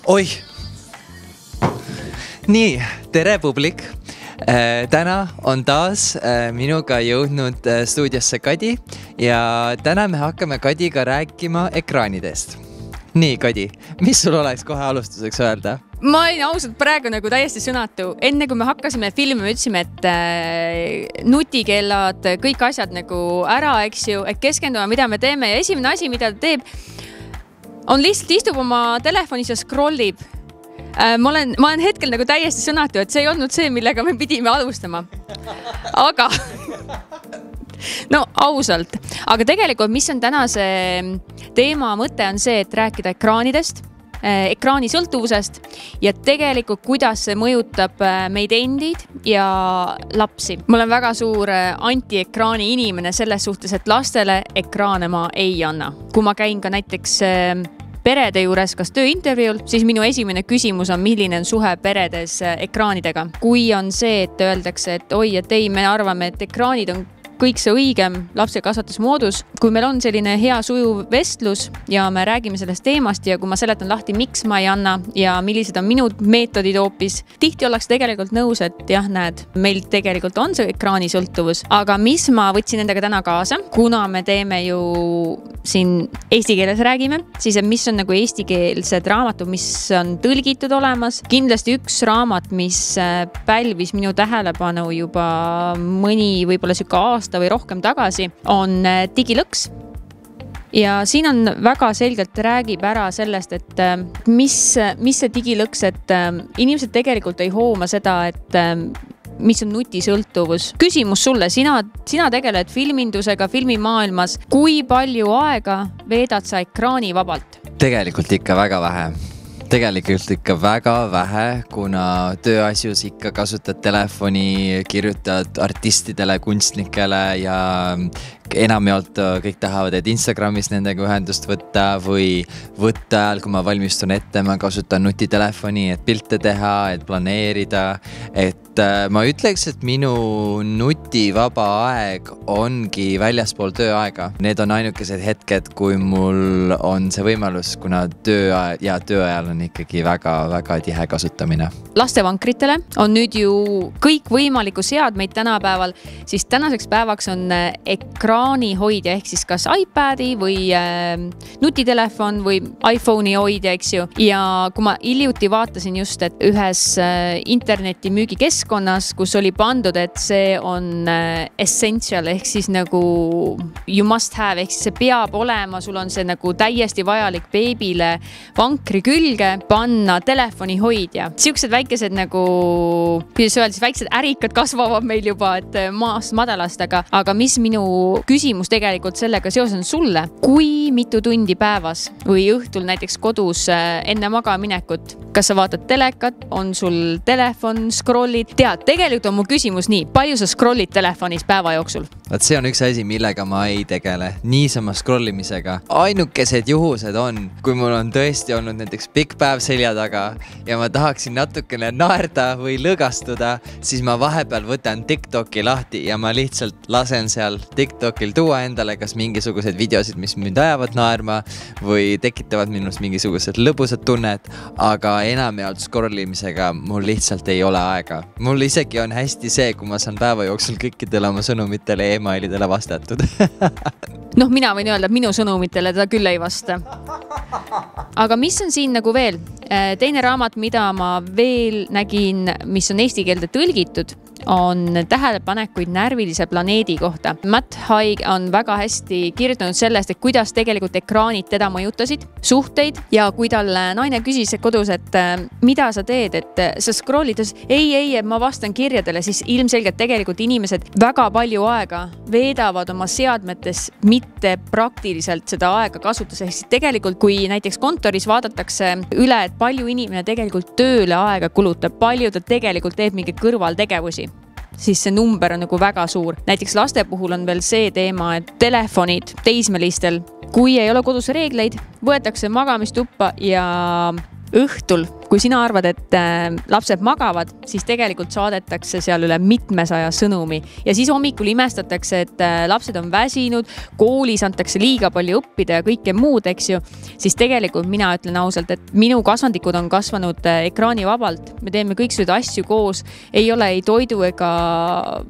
Oih! Nii, tere publik! Täna on taas minuga jõudnud stuudiosse Kadi ja täna me hakkame Kadiga rääkima ekraanidest. Nii, Kadi, mis sul oleks kohe alustuseks öelda? Ma olin ausalt praegu nagu täiesti sõnatu. Enne kui me hakkasime filmi, me ütlesime, et nutikellad, kõik asjad nagu ära, eks ju, et keskendume, mida me teeme. Ja esimene asi, mida ta teeb, on lihtsalt istub oma telefonis ja scrollib. Ma olen hetkel nagu täiesti sõnatu, et see ei olnud see, millega me pidime alustama. Aga, no ausalt. Aga tegelikult, mis on tänase teema mõte on see, et rääkida ekraanidest, ekraani sõltuvusest ja tegelikult, kuidas see mõjutab meid endid ja lapsi. Ma olen väga suur anti-ekraani inimene selles suhtes, et lastele ekraane ma ei anna. Kui ma käin ka näiteks perede juures kas tööintervjuul, siis minu esimene küsimus on, milline on suhe peredes ekraanidega. Kui on see, et öeldakse, et oi, et ei, me arvame, et ekraanid on kõik see õigem lapse kasvatusmoodus. Kui meil on selline hea sujuv vestlus ja me räägime sellest teemast ja kui ma seletan lahti, miks ma ei anna ja millised on minu meetodid hoopis, tihti ollakse tegelikult nõus, et jah, näed, meil tegelikult on see ekraani sõltuvus. Aga mis ma võtsin endaga täna kaasa, kuna me teeme ju siin eesti keeles räägime, siis mis on nagu eestikeelsed raamatud, mis on tõlgitud olemas. Kindlasti üks raamat, mis pälvis minu tähelepanu juba mõni võib-olla süka aasta või rohkem tagasi, on Digilõks. Ja siin on väga selgelt räägib ära sellest, et mis see digilõks, et inimesed tegelikult ei hooma seda, et mis on nutisõltuvus. Küsimus sulle, sina tegeled filmindusega, filmimaailmas. Kui palju aega veedad sa ekraani vabalt? Tegelikult ikka väga vähe, kuna tööasjus ikka kasutad telefoni, kirjutad artistidele, kunstnikele ja enamjaolt kõik tahavad, et Instagramis nendega ühendust võtta või võtta ajal, kui ma valmistun ette, ma kasutan nutitelefoni, et pilte teha, et planeerida, et ma ütleks, et minu nutivaba aeg ongi väljaspool tööaega. Need on ainukesed hetked, kui mul on see võimalus, kuna tööajal on ikkagi väga tihe kasutamine. Lastevankritele on nüüd ju kõik võimaliku seadmeid tänapäeval, siis tänaseks päevaks on ekraani hoidja, ehk siis kas iPadi või nutitelefon või iPhone'i hoidja, eks ju. Ja kui ma hiljuti vaatasin just, et ühes interneti müügikeskkonnas, kus oli pandud, et see on essential, ehk siis nagu you must have, ehk siis see peab olema, sul on see nagu täiesti vajalik beebile vankri külge panna telefoni hoidja. Siuksed väikesed nagu, kuidas öelda, siis väiksed ärikad kasvavad meil juba, et maast madalast, aga mis minu küsimus tegelikult sellega seoses on sulle? Kui mitu tundi päevas või õhtul näiteks kodus enne magaminekut, kas sa vaatad telekat, on sul telefon, scrollid? Tead, tegelikult on mu küsimus nii, palju sa scrollid telefonis päeva jooksul? Vaat see on üks asi, millega ma ei tegele. Niisama scrollimisega. Ainukesed juhused on, kui mul on tõesti olnud näiteks pikk päev selja taga ja ma tahaksin natukene naerda või lõgastuda, siis ma vahepeal võtan TikToki lahti ja ma lihtsalt lasen seal TikTokil tuua endale kas mingisugused videosid, mis mind ajavad naerma või tekitavad minust mingisugused lõbusad tunnet, aga enamjaolt scrollimisega mul lihtsalt ei ole aega. Mul isegi on hästi see, kui ma saan päeva jooksul kõikidele oma sõnumitele ja emailidele vastatud. Noh, mina võin öelda, et minu sõnumitele ta küll ei vasta. Aga mis on siin nagu veel? Teine raamat, mida ma veel nägin, mis on eesti keelde tõlgitud, on tähelepanekuid närvilise planeedi kohta. Matt Haig on väga hästi kirjutanud sellest, et kuidas tegelikult ekraanid teda mõjutasid, suhteid ja kui tal naine küsis kodus, et mida sa teed, et sa scrollid, ei, ma vastan kirjadele, siis ilmselgelt tegelikult inimesed väga palju aega veedavad oma seadmetes, mitte praktiliselt seda aega kasutas. Ehk siis tegelikult, kui näiteks kontoris vaadatakse üle, et palju inimene tegelikult tööle aega kulutab, palju ta tegelikult teeb mingi kõrvaltegevusi, siis see number on nagu väga suur. Näiteks laste puhul on veel see teema, et telefonid teismelistel, kui ei ole kodus reegleid, võetakse magamistuppa ja õhtul, kui sina arvad, et lapsed magavad, siis tegelikult saadetakse seal üle mitmesaja sõnumi ja siis hommikul imestatakse, et lapsed on väsinud, koolis antakse liiga palju õppida ja kõike muud, eks ju, siis tegelikult mina ütlen ausalt, et minu kasvandikud on kasvanud ekraanivabalt. Me teeme kõiksuid asju koos, ei ole ei toidu ega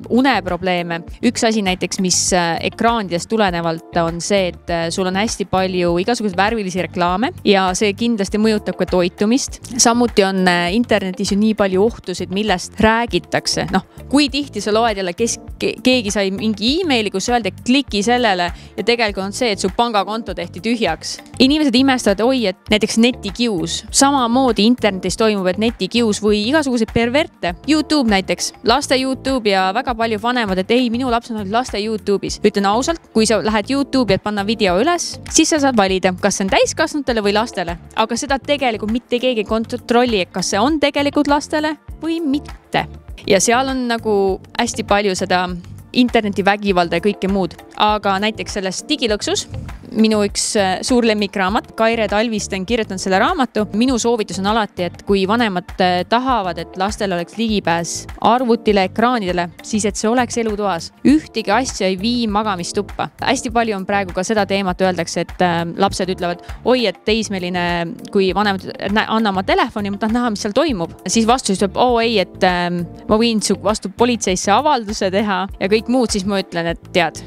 uneprobleeme. Üks asi näiteks, mis ekraanidest tulenevalt on see, et sul on hästi palju igasuguseid värvilisi reklaame ja see kindlasti mõjutab ka toitumist. Samuti on internetis ju nii palju ohtusid, millest räägitakse. Kui tihti sa loed jälle, keegi sai mingi e-maili, kus öelda, kliki sellele ja tegelikult on see, et su pangakonto tehti tühjaks. Inimesed imestavad, et näiteks netikius. Samamoodi internetis toimub, et netikius või igasuguseid perverte. YouTube näiteks, laste YouTube ja väga palju vanemad, et ei, minu laps on olnud laste YouTube'is. Ütlen ausalt, kui sa lähed YouTube'i, et panna video üles, siis sa saad valida, kas see on täiskasvanutele või lastele. Aga seda tegelikult mitte keegi kontrolli, kas see on tegelikult lastele või mitte. Ja seal on nagu hästi palju seda interneti vägivalda ja kõike muud. Aga näiteks selles digilõksus, minu üks suur lemmikraamat, Kaire Talviste on kirjutanud selle raamatu. Minu soovitus on alati, et kui vanemad tahavad, et lastel oleks ligipääs arvutile, ekraanidele, siis et see oleks elutoas. Ühtegi asja ei vii magamistuppa. Hästi palju on praegu ka seda teemat öeldakse, et lapsed ütlevad, et teismeline, kui vanemad anna oma telefoni, ma tahan näha, mis seal toimub. Siis vastus ütleb, et ma võin su vastu politseisse avalduse teha ja kõik muud, siis ma ütlen, et tead,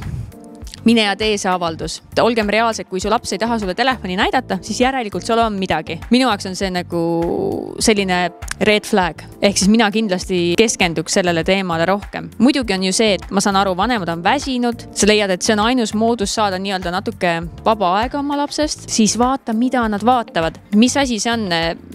mine ja tee see avaldus. Olgem reaalsed, kui su laps ei taha sulle telefoni näidata, siis järelikult seal on midagi. Minu jaoks on see nagu selline red flag. Ehk siis mina kindlasti keskenduks sellele teemale rohkem. Muidugi on ju see, et ma saan aru, vanemad on väsinud. Sa leiad, et see on ainus moodus saada nii-öelda natuke vaba aega oma lapsest. Siis vaata, mida nad vaatavad. Mis asi see on?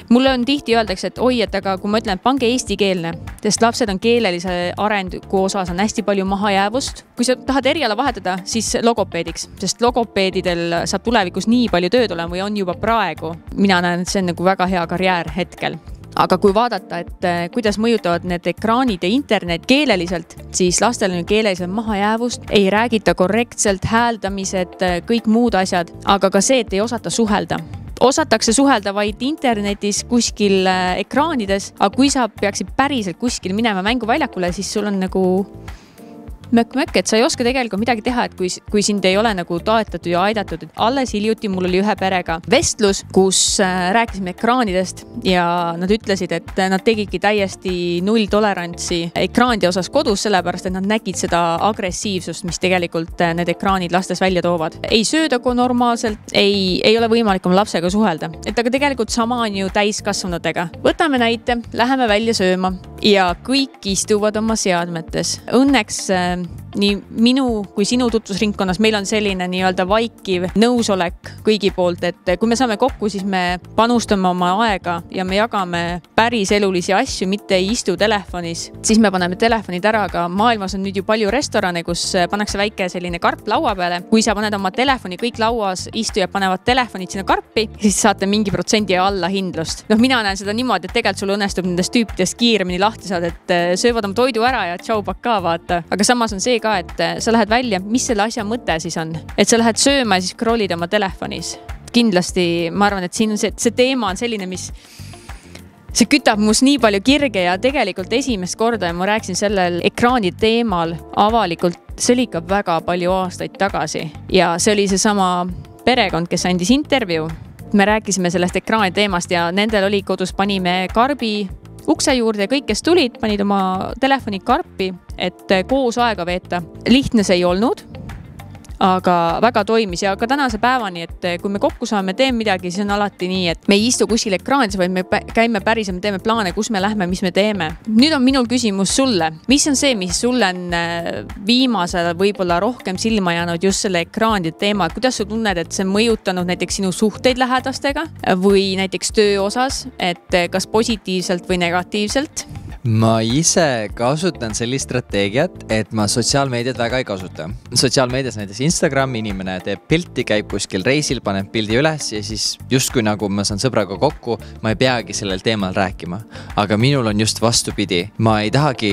Mulle on tihti öeldakse, et aga kui ma ütlen, et pange eestikeelne, sest lapsed on keelelise arengu osas on hästi palju mahajäävust. Kui sa tahad eriala vahetada, siis logopeediks, sest logopeedidel saab tulevikus nii palju tööd olema või on juba praegu. Mina näen, et see on nagu väga hea karjäär hetkel. Aga kui vaadata, et kuidas mõjutavad need ekraanid ja internet keeleliselt, siis lastel on keeleliselt mahajäävust, ei räägita korrektselt, hääldamised, kõik muud asjad, aga ka see, et ei osata suhelda. Osatakse suhelda vaid internetis kuskil ekraanides, aga kui sa peaksid päriselt kuskil minema mänguväljakule, siis sul on nagu mökk, et sa ei oska tegelikult midagi teha, et kui sind ei ole nagu toetatud ja aidatud. Alles hiljuti mul oli ühe perega vestlus, kus rääkisime ekraanidest ja nad ütlesid, et nad tegidki täiesti nulltolerantsi ekraanide osas kodus, sellepärast, et nad nägid seda agressiivsust, mis tegelikult need ekraanid lastes välja toovad. Ei sööda kui normaalselt, ei ole võimalik oma lapsega suhelda. Aga tegelikult sama on ju täiskasvanutega. Võtame näite, läheme välja sööma ja kõik istuvad oma seadmetes. Õnneks nii minu kui sinu tutvusringkonnas meil on selline nii-öelda vaikiv nõusolek kõigi poolt, et kui me saame kokku, siis me panustame oma aega ja me jagame päris elulisi asju, mitte ei istu telefonis. Siis me paneme telefonid ära, aga maailmas on nüüd ju palju restorane, kus pannakse väike selline karp laua peale. Kui sa paned oma telefoni, kõik lauas istujad panevad telefonid sinna karpi, siis saate mingi protsendi alla hindlust. Mina näen seda niimoodi, et tegelikult sul õnnestub nendest tüüpidest kiiremini lahti saada, et söövad oma toidu ära ja tšau pakaa, vaata. Aga samas on see ka, et sa lähed välja, mis selle asja mõte siis on? Et sa lähed sööma ja siis scrollid oma telefonis. Kindlasti ma arvan, et siin on see teema on selline, mis see kütab mus nii palju kirge ja tegelikult esimest korda ja ma rääksin sellel ekraani teemal avalikult, see oli ikka väga palju aastaid tagasi ja see oli see sama perekond, kes andis intervjuu. Me rääkisime sellest ekraani teemast ja nendel oli kodus, panime karbi ukse juurde ja kõik, kes tulid, panid oma telefoni karpi, et koos aega veeta. Lihtne see ei olnud, aga väga toimis ja ka tänase päevani, et kui me kokku saame, teeme midagi, siis on alati nii, et me ei istu kuskil ekraanis, vaid me käime päris ja me teeme plaane, kus me lähme, mis me teeme. Nüüd on minul küsimus sulle. Mis on see, mis sulle on viimasel võib-olla rohkem silma jäänud just selle ekraanide teema? Kuidas sa tunned, et see on mõjutanud näiteks sinu suhteid lähedastega või näiteks töö osas, et kas positiivselt või negatiivselt? ma ise kasutan sellist strateegiat, et ma sotsiaalmeediat väga ei kasuta. Sotsiaalmeedias näiteks Instagram, inimene teeb pilti, käib kuskil reisil, paneb pildi üles ja siis justkui nagu ma saan sõbraga kokku, ma ei peagi sellel teemal rääkima. Aga minul on just vastupidi. Ma ei tahagi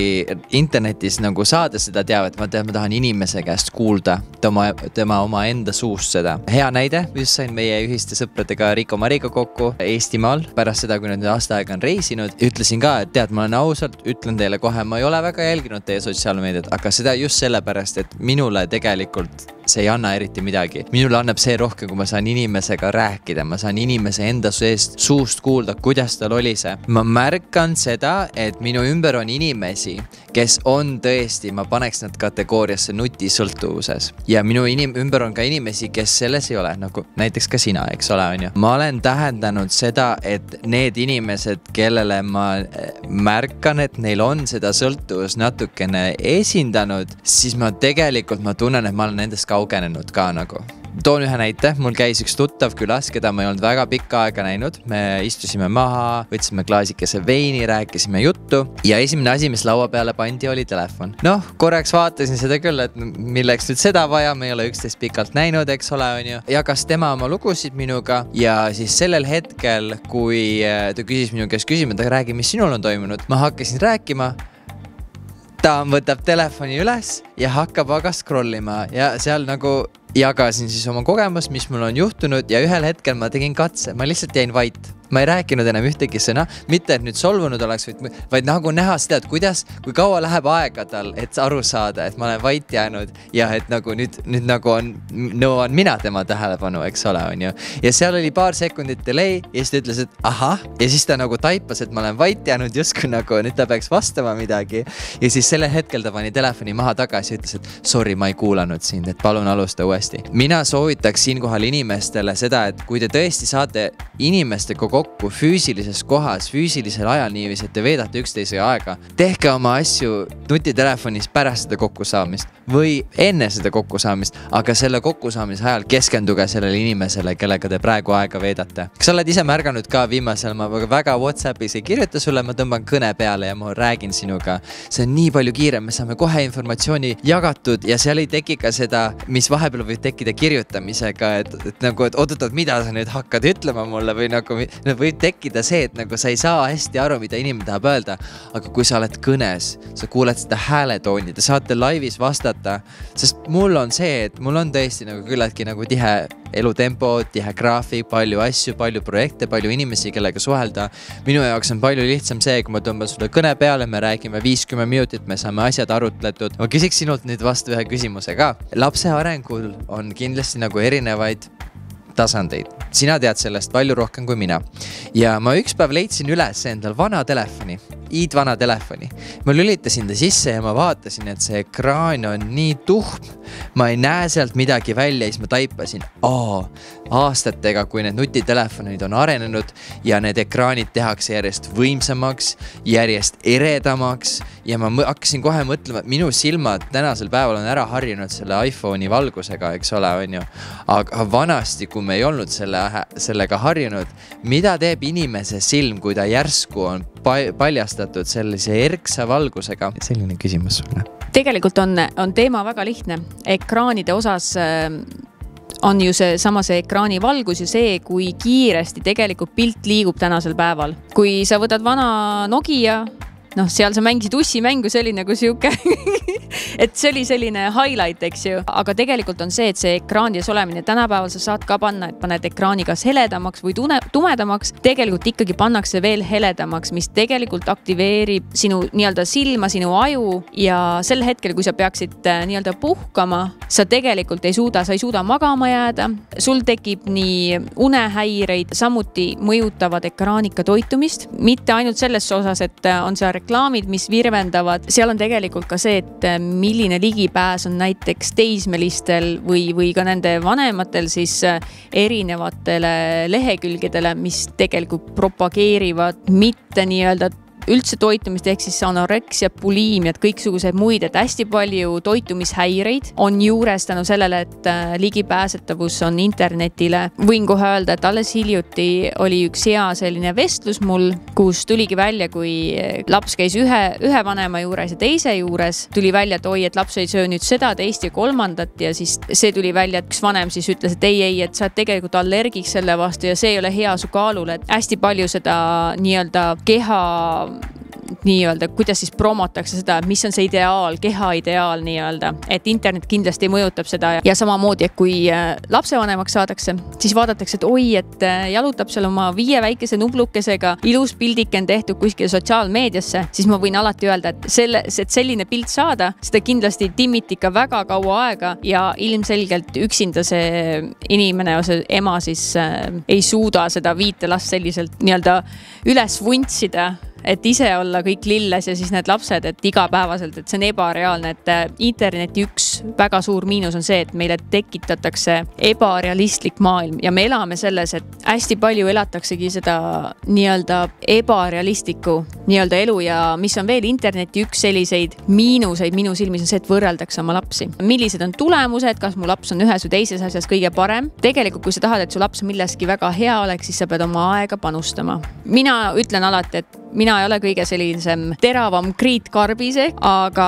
internetis nagu saada seda teavet, ma tahan inimese käest kuulda tema oma enda suust seda. Hea näide, just sain meie ühiste sõpradega Riiko Mariga kokku Eestimaal. Pärast seda, kui nad aasta aega on reisinud, ütlesin ka, et tead, ma olen ausalt, ütlen teile kohe, ma ei ole väga jälginud teie sotsiaalmeediat, aga seda just sellepärast, et minule tegelikult see ei anna eriti midagi. Minule annab see rohkem, kui ma saan inimesega rääkida, ma saan inimese enda suust kuulda, kuidas tal oli see. Ma märkan seda, et minu ümber on inimesi, kes on tõesti, ma paneks nad kategooriasse nutisõltuvuses. Ja minu ümber on ka inimesi, kes selles ei ole, nagu näiteks ka sina, eks ole, on ju. Ma olen tähendanud seda, et need inimesed, kellele ma märkan, et neil on seda sõltuvus natukene esindanud, siis ma tunnen, et ma olen nendest kaugenenud ka nagu. Toon ühe näite, mul käis üks tuttav külas, keda ma ei olnud väga pikka aega näinud. Me istusime maha, võtsime klaasikese veini, rääkisime juttu ja esimene asi, mis laua peale pandi, oli telefon. Noh, korraks vaatasin seda küll, et milleks nüüd seda vaja, me ei ole üksteist pikalt näinud, eks ole, on ju. Jagas tema oma lugusid minuga ja siis sellel hetkel, kui ta küsis minu käest küsima, ta räägi, mis sinul on toimunud, ma hakkasin rääkima. Ta võtab telefoni üles ja hakkab aga scrollima ja seal nagu jagasin siis oma kogemus, mis mul on juhtunud ja ühel hetkel ma tegin katse, ma lihtsalt jäin vait. Ma ei rääkinud enam ühtegi sõna, mitte et nüüd solvunud oleks, vaid nagu näha seda, et kui kaua läheb aega tal, et aru saada, et ma olen vait jäänud ja et nagu nüüd nagu nõuan mina tema tähelepanu, eks ole, on ju. Ja seal oli paar sekundit delay ja siis ta ütles, et ahah, ja siis ta nagu taipas, et ma olen vait jäänud justkui nagu nüüd ta peaks vastama midagi. Ja siis sellel hetkel ta pani telefoni maha tagasi ja ütles, et sorry, ma ei kuulanud sind, et palun alusta uuesti. Mina soovitaks siinkohal inimestele seda, et kui te tõesti saate inimestega kokku füüsilises kohas, füüsilisel ajal niiviisi, et te veedate üksteise aega, tehke oma asju nutitelefonis pärast seda kokkusaamist või enne seda kokkusaamist, aga selle kokkusaamise ajal keskenduge sellele inimesele, kellega te praegu aega veedate. Kas sa oled ise märganud ka viimasel, ma väga WhatsAppis ei kirjuta sulle, ma tõmban kõne peale ja ma räägin sinuga. See on nii palju kiirem, me saame kohe informatsiooni jagatud ja seal ei teki ka seda, mis vahepeal võib tekkida kirjutamisega, et nagu, et ootad, mida sa nüüd hakkad ütlema mulle või nagu võib tekkida see, et nagu sa ei saa hästi aru, mida inimene tahab öelda, aga kui sa oled kõnes, sa kuuled seda hääletooni, te saate laivis vastata, sest mul on see, et mul on tõesti nagu küllaltki nagu tihe elutempo, tihe graafik, palju asju, palju projekte, palju inimesi, kellega suhelda. Minu jaoks on palju lihtsam see, kui ma tõmban sulle kõne peale, me räägime 50 minutit, me saame asjad arutletud. Ma küsiks sinult nüüd vastu ühe küsimuse ka. Lapse arengul on kindlasti nagu erinevaid tasandeid. Sina tead sellest palju rohkem kui mina. Ja ma üks päev leidsin üles endal vana telefoni, iidvana telefoni. Ma lülitasin ta sisse ja ma vaatasin, et see ekraan on nii tuhm. Ma ei näe sealt midagi välja ja siis ma taipasin, aastatega, kui need nutitelefonid on arenenud ja need ekraanid tehakse järjest võimsamaks, järjest eredamaks ja ma hakkasin kohe mõtlema, et minu silmad tänasel päeval on ära harjunud selle iPhone'i valgusega, eks ole, on ju. Aga vanasti, kui me ei olnud sellega harjunud, mida teeb inimese silm, kui ta järsku on paljastatud sellise erksa valgusega? Selline küsimus sulle. Tegelikult on teema väga lihtne. Ekraanide osas on ju see ekraani valgus ja see, kui kiiresti tegelikult pilt liigub tänasel päeval. Kui sa võtad vana Nokia, seal sa mängisid ussimängu, see oli nagu siuke et see oli selline highlight, eks ju. Aga tegelikult on see, et see ekraanides olemine tänapäeval sa saad ka panna, et paned ekraani kas heledamaks või tumedamaks. Tegelikult ikkagi pannakse veel heledamaks, mis tegelikult aktiveerib sinu nii-öelda silma, sinu aju ja sel hetkel, kui sa peaksid nii-öelda puhkama, sa tegelikult sa ei suuda magama jääda. Sul tekib nii unehäireid, samuti mõjutavad ekraanika toitumist. Mitte ainult selles osas, et on see reklaamid, mis virvendavad. Seal on tegelikult ka see, et milline ligipääs on näiteks teismelistel või ka nende vanematel siis erinevatele lehekülgedele, mis tegelikult propageerivad mitte nii-öelda üldse toitumist ehk siis anoreksia, buliimiat, kõiksugused muid, et hästi palju toitumishäireid on juures tänu sellele, et ligipääsetavus on internetile. Võin kohe öelda, et alles hiljuti oli üks hea selline vestlus mul, kus tuligi välja, kui laps käis ühe vanema juures ja teise juures, tuli välja, et oi, et laps ei söö nüüd seda, teist ja kolmandat ja siis see tuli välja, et üks vanem siis ütles, et ei, et sa oled tegelikult allergiks selle vastu ja see ei ole hea su kaalule, et hästi palju seda nii-öelda keha kuidas siis promotakse seda, mis on see ideaal, keha ideaal nii-öelda, et internet kindlasti mõjutab seda ja samamoodi, et kui lapsevanemaks saadakse, siis vaadatakse, et oi, et jalutab seal oma 5 väikese nublukesega, ilus pildike on tehtud kuskil sotsiaalmeediasse, siis ma võin alati öelda, et selline pilt saada, seda kindlasti timmiti ikka väga kaua aega ja ilmselgelt üksinda see inimene, see ema siis ei suuda seda 5 last selliselt nii-öelda üles vuntsida, et ise olla kõik lilles ja siis need lapsed, et igapäevaselt, et see on ebareaalne, et interneti üks väga suur miinus on see, et meile tekitatakse ebarealistlik maailm ja me elame selles, et hästi palju elataksegi seda nii-öelda ebarealistlikku nii-öelda elu ja mis on veel interneti üks selliseid miinuseid minu silmis on see, et võrreldakse oma lapsi. Millised on tulemused, kas mu laps on ühes või teises asjas kõige parem? Tegelikult, kui sa tahad, et su laps milleski väga hea oleks, siis sa pead oma aega panustama. Mina ütlen alati, et mina ei ole kõige sellisem teravam kriitkarbise, aga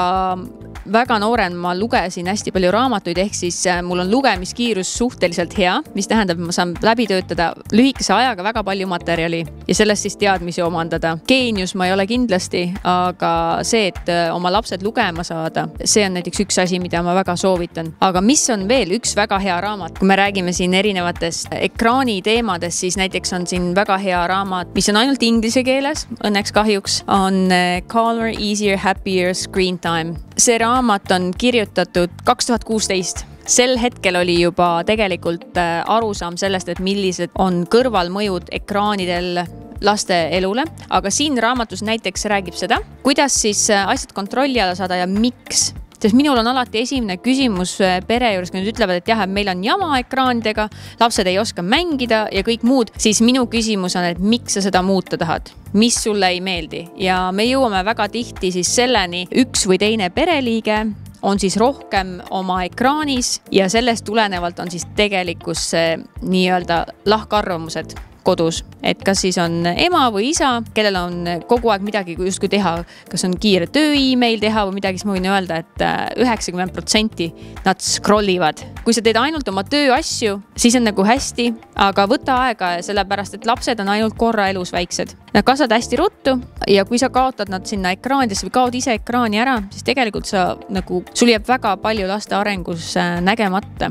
väga nooren ma lugesin hästi palju raamatuid, ehk siis mul on lugemiskiirus suhteliselt hea, mis tähendab, et ma saan läbi töötada lühikese ajaga väga palju materjali ja sellest siis teadmisi omandada. Geenius ma ei ole kindlasti, aga see, et oma lapsed lugema saada, see on näiteks üks asi, mida ma väga soovitan. Aga mis on veel üks väga hea raamat? Kui me räägime siin erinevatest ekraani teemadest, siis näiteks on siin väga hea raamat, mis on ainult inglise keeles, õnneks kahjuks, on Calmer, Easier, Happier Screen Time. See raamat on kirjutatud 2016. Sel hetkel oli juba tegelikult arusaam sellest, et millised on kõrvalmõjud ekraanidel laste elule, aga siin raamatus näiteks räägib seda, kuidas siis asjad kontrolli alla saada ja miks. Sest minul on alati esimene küsimus pere juures, kui nad ütlevad, et jah, meil on jama ekraanidega, lapsed ei oska mängida ja kõik muud, siis minu küsimus on, et miks sa seda muuta tahad? Mis sulle ei meeldi? Ja me jõuame väga tihti siis selleni, üks või teine pereliige on siis rohkem oma ekraanis ja sellest tulenevalt on siis tegelikkus nii-öelda lahkarvamused kodus, et kas siis on ema või isa, kellel on kogu aeg midagi justkui teha, kas on kiire töö e-mail teha või midagi, siis ma võin öelda, et 90% nad scrollivad. Kui sa teed ainult oma tööasju, siis on nagu hästi, aga võta aega sellepärast, et lapsed on ainult korra elus väiksed. Nad kasvavad hästi ruttu ja kui sa kaotad nad sinna ekraanidesse või kaod ise ekraani ära, siis tegelikult sul jääb väga palju laste arengus nägemata.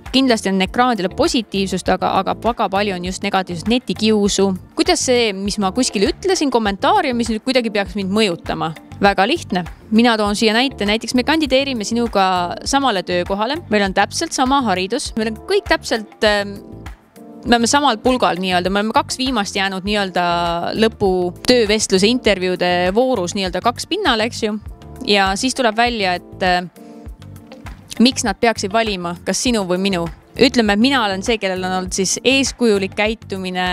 Kindlasti on ekraanidele positiivsust, aga väga palju on just negatiivsust, netikiusu. Kuidas see, mis ma kuskil ütlesin kommentaariumis, nüüd kuidagi peaks mind mõjutama? Väga lihtne. Mina toon siia näiteks me kandideerime sinuga samale töökohale. Meil on täpselt sama haridus. Meil on kõik täpselt me oleme samal pulgal nii-öelda, me oleme 2 viimast jäänud nii-öelda lõpu töövestluse intervjuude voorus nii-öelda 2 pinnale, eks ju. Ja siis tuleb välja, et miks nad peaksid valima, kas sinu või minu? Ütleme, et mina olen see, kellel on olnud siis eeskujulik käitumine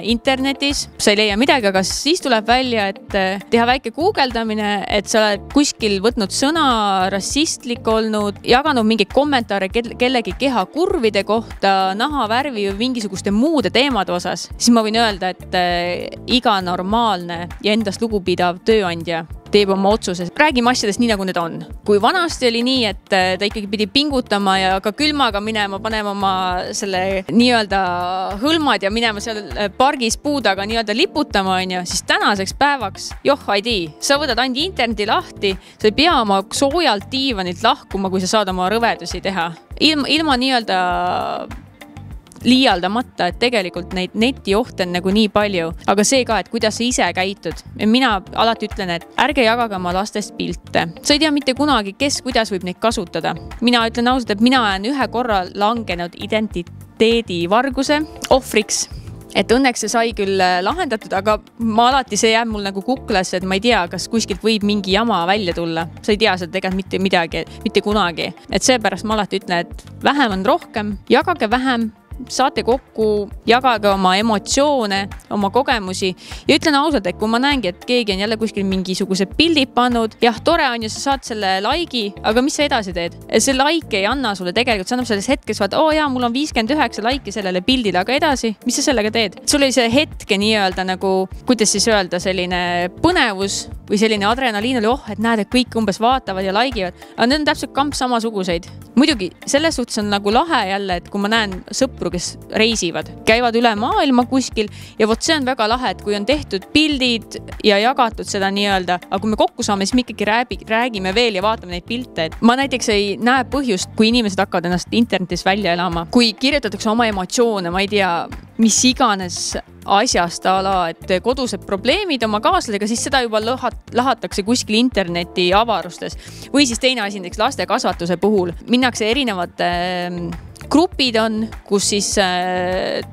internetis. Sa ei leia midagi, aga siis tuleb välja, et teha väike guugeldamine, et sa oled kuskil võtnud sõna, rassistlik olnud, jaganud mingeid kommentaare kellegi keha kurvide kohta, nahavärvi või mingisuguste muude teemade osas. Siis ma võin öelda, et iga normaalne ja endast lugupidav tööandja teeb oma otsuse. Räägime asjadest nii, nagu need on. Kui vanasti oli nii, et ta ikkagi pidi pingutama ja ka külmaga minema, panema oma selle nii-öelda hõlmad ja minema seal pargis puudaga nii-öelda liputama, siis tänaseks päevaks, sa võtad ainult interneti lahti, sa ei pea oma soojalt diivanilt lahkuma, kui sa saad oma rõvedusi teha. Ilma nii-öelda liialdamata, et tegelikult neid netiohte on nagu nii palju, aga see ka, et kuidas sa ise käitud. Mina alati ütlen, et ärge jagage oma lastest pilte. Sa ei tea mitte kunagi, kes kuidas võib neid kasutada. Mina ütlen ausalt, et mina olen ühe korra langenud identiteedivarguse ohvriks. Et õnneks see sai küll lahendatud, aga alati see jääb mul nagu kuklasse, et ma ei tea, kas kuskilt võib mingi jama välja tulla. Sa ei tea seda tegelikult mitte midagi, mitte kunagi. Et seepärast ma alati ütlen, et vähem on rohkem, jagage vähem saate kokku, jagage oma emotsioone, oma kogemusi ja ütlen ausalt, et kui ma näengi, et keegi on jälle kuskil mingisuguse pildid pannud, jah, tore on ju, sa saad selle like'i, aga mis sa edasi teed? See like ei anna sulle tegelikult, see annab selles hetkes, vaata, jaa, mul on 59 like'i sellele pildile, aga edasi, mis sa sellega teed? Sul oli see hetke nii-öelda nagu, kuidas siis öelda, selline põnevus või selline adrenaliin oli, et näed, et kõik umbes vaatavad ja like'ivad, aga need on täpselt kamp samasuguseid. Muidugi, selles suhtes on nagu lahe jälle, et kui ma näen sõpru, kes reisivad, käivad üle maailma kuskil ja vot see on väga lahe, et kui on tehtud pildid ja jagatud seda nii-öelda, aga kui me kokku saame, siis me ikkagi räägime veel ja vaatame neid pilte. Et ma näiteks ei näe põhjust, kui inimesed hakkavad ennast internetis välja elama, kui kirjutatakse oma emotsioone, ma ei tea, mis iganes asjast ala, et kodused probleemid oma kaasladega, siis seda juba lahatakse kuskil interneti avarustes. Või siis teine asi, näiteks laste kasvatuse puhul minnakse erinevate grupid on, kus siis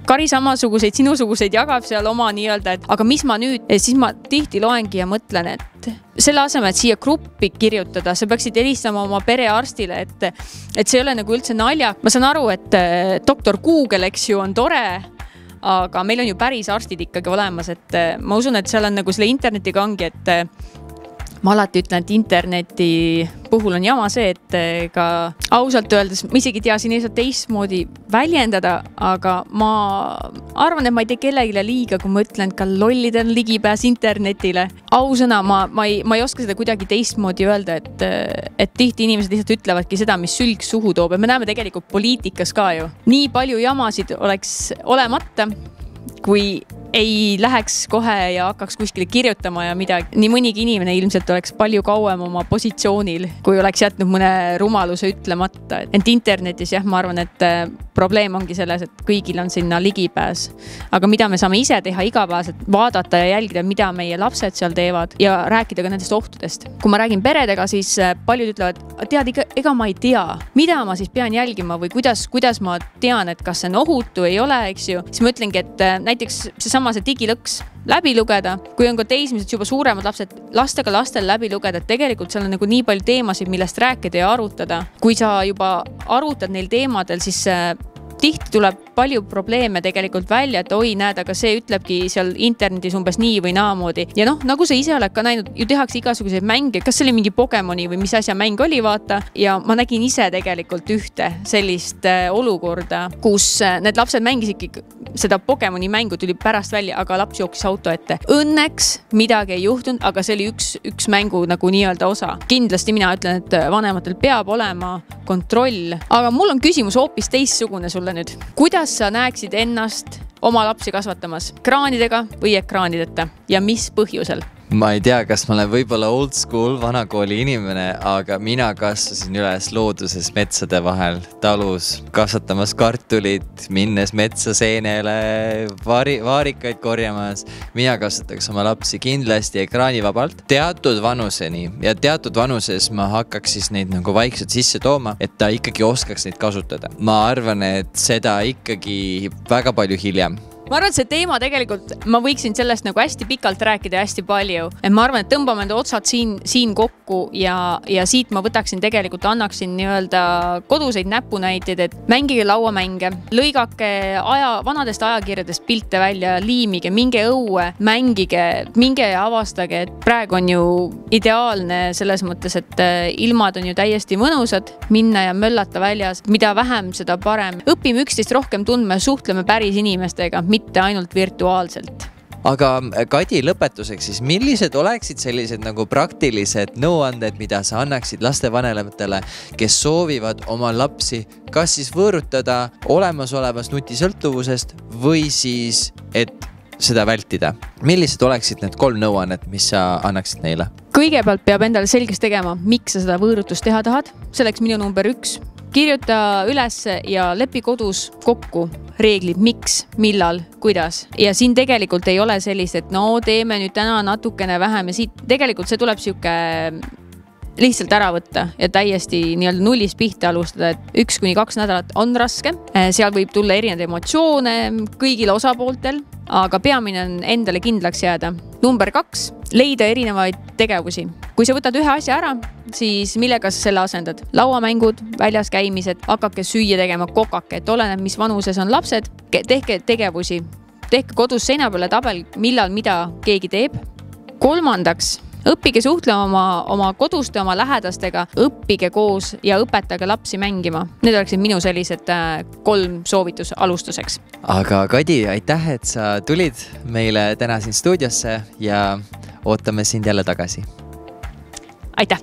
Kari samasuguseid, sinusuguseid jagab seal oma nii-öelda, et aga mis ma nüüd, siis ma tihti loengi ja mõtlen, et selle asemel, et siia gruppi kirjutada, sa peaksid helistama oma perearstile, et see ei ole nagu üldse naljak. Ma saan aru, et doktor Google, eks ju, on tore, aga meil on ju päris arstid ikkagi olemas, et ma usun, et seal on nagu selle internetiga ongi, et ma alati ütlen, et interneti puhul on jama see, et ka ausalt öeldes, ma isegi tea, siin ei saa teistmoodi väljendada, aga ma arvan, et ma ei tee kellegile liiga, kui ma ütlen, et ka lollid on ligipääs internetile. Ausõna, ma ei oska seda kuidagi teistmoodi öelda, et tihti inimesed lihtsalt ütlevadki seda, mis sülg suhu toob. Ja me näeme tegelikult poliitikas ka ju. Nii palju jamasid oleks olemata, kui ei läheks kohe ja hakkaks kuskile kirjutama ja midagi. Nii mõnigi inimene ilmselt oleks palju kauem oma positsioonil, kui oleks jätnud mõne rumaluse ütlemata. Et internetis jah, ma arvan, et probleem ongi selles, et kõigil on sinna ligipääs. Aga mida me saame ise teha igapäevaselt, vaadata ja jälgida, mida meie lapsed seal teevad ja rääkida ka nendest ohtudest. Kui ma räägin peredega, siis paljud ütlevad, tead, ega ma ei tea, mida ma siis pean jälgima või kuidas ma tean, et kas see on ohutu, ei ole, eks ju. Siis ma ütlengi, et näiteks see digilõks läbi lugeda, kui on ka teismised juba suuremad lapsed, lastega lastel läbi lugeda, et tegelikult seal on nagu nii palju teemasid, millest rääkida ja arutada. Kui sa juba arutad neil teemadel, siis tihti tuleb palju probleeme tegelikult välja, et oi, näed, aga see ütlebki seal internetis umbes nii või naamoodi. Ja nagu sa ise oled ka näinud, ju tehakse igasuguseid mänge, kas see oli mingi Pokemoni või mis asja mäng oli, vaata. Ja ma nägin ise tegelikult ühte sellist olukorda, kus need lapsed mängisidki seda Pokemoni mängu, tuli pärast välja, aga laps jooksis auto ette. Õnneks midagi ei juhtunud, aga see oli üks mängu nagu nii-öelda osa. Kindlasti mina ütlen, et vanematel peab olema kontroll, aga mul on küsimus hoopis teistsugune sulle nüüd. Kuidas sa näeksid ennast oma lapsi kasvatamas ekraanidega või ekraanideta ja mis põhjusel? Ma ei tea, kas ma olen võib-olla old school, vanakooli inimene, aga mina kasvasin üles looduses metsade vahel, talus, kasvatamas kartulit, minnes metsa seenele, vaarikaid korjamas. Mina kasvataks oma lapsi kindlasti ekraanivabalt teatud vanuseni ja teatud vanuses ma hakkaks siis neid nagu vaikselt sisse tooma, et ta ikkagi oskaks neid kasutada. Ma arvan, et seda ikkagi väga palju hiljem. Ma arvan, et see teema tegelikult, ma võiksin sellest nagu hästi pikalt rääkida ja hästi palju. Et ma arvan, et tõmbame need otsad siin kokku ja siit ma võtaksin tegelikult, annaksin nii-öelda koduseid näpunäiteid, et mängige lauamänge, lõigake vanadest ajakirjadest pilte välja, liimige, minge õue, mängige, minge ja avastage, et praegu on ju ideaalne selles mõttes, et ilmad on ju täiesti mõnusad, minna ja möllata väljas, mida vähem, seda parem. Õpime üksteist rohkem tundma ja suhtleme päris inimestega, mitte ainult virtuaalselt. Aga Kadi, lõpetuseks siis, millised oleksid sellised nagu praktilised nõuanded, mida sa annaksid lastevanematele, kes soovivad oma lapsi kas siis võõrutada olemasolevast nutisõltuvusest või siis, et seda vältida? Millised oleksid need 3 nõuannet, mis sa annaksid neile? Kõigepealt peab endale selgeks tegema, miks sa seda võõrutust teha tahad. Selleks minu number 1. Kirjuta üles ja lepi kodus kokku reeglid, miks, millal, kuidas. Ja siin tegelikult ei ole sellist, et teeme nüüd täna natukene vähem ja siit tegelikult see tuleb siuke lihtsalt ära võtta ja täiesti nii-öelda nullist pihta alustada, et 1-2 nädalat on raske. Seal võib tulla erinevaid emotsioone kõigil osapooltel, aga peamine on endale kindlaks jääda. Number 2, leida erinevaid tegevusi. Kui sa võtad ühe asja ära, siis millega sa selle asendad? Lauamängud, väljas käimised, hakake süüa tegema, kokake, et oleneb, mis vanuses on lapsed. Tehke tegevusi. Tehke kodus seina peale tabel, millal mida keegi teeb. Kolmandaks, õppige suhtlema oma koduste, oma lähedastega, õppige koos ja õpetage lapsi mängima. Need oleksid minu sellised 3 soovitus alustuseks. Aga Kadi, aitäh, et sa tulid meile täna siin stuudiosse ja ootame sind jälle tagasi. Aitäh!